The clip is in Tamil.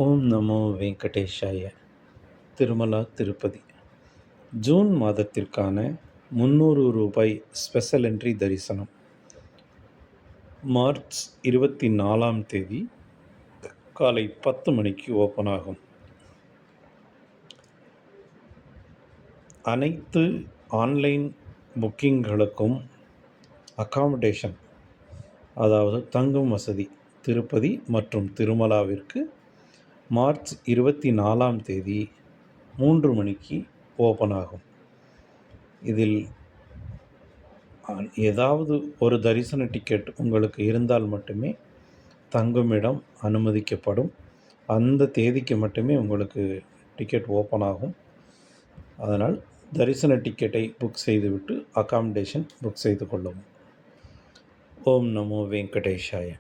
ஓம் நமோ வெங்கடேஷாய. திருமலா திருப்பதி ஜூன் மாதத்திற்கான ரூபாய் 300 ஸ்பெஷல் என்ட்ரி தரிசனம் மார்ச் 24ஆம் தேதி காலை 10 மணிக்கு ஓப்பன் ஆகும். அனைத்து ஆன்லைன் புக்கிங்களுக்கும் அகாமடேஷன், அதாவது தங்கும் வசதி, திருப்பதி மற்றும் திருமலாவிற்கு மார்ச் 24ஆம் தேதி 3 மணிக்கு ஓப்பன் ஆகும். இதில் ஏதாவது ஒரு தரிசன டிக்கெட் உங்களுக்கு இருந்தால் மட்டுமே தங்குமிடம் அனுமதிக்கப்படும். அந்த தேதிக்கு மட்டுமே உங்களுக்கு டிக்கெட் ஓப்பன் ஆகும். அதனால் தரிசன டிக்கெட்டை புக் செய்துவிட்டு அகாமடேஷன் புக் செய்து கொள்ளவும். ஓம் நமோ வெங்கடேஷாய.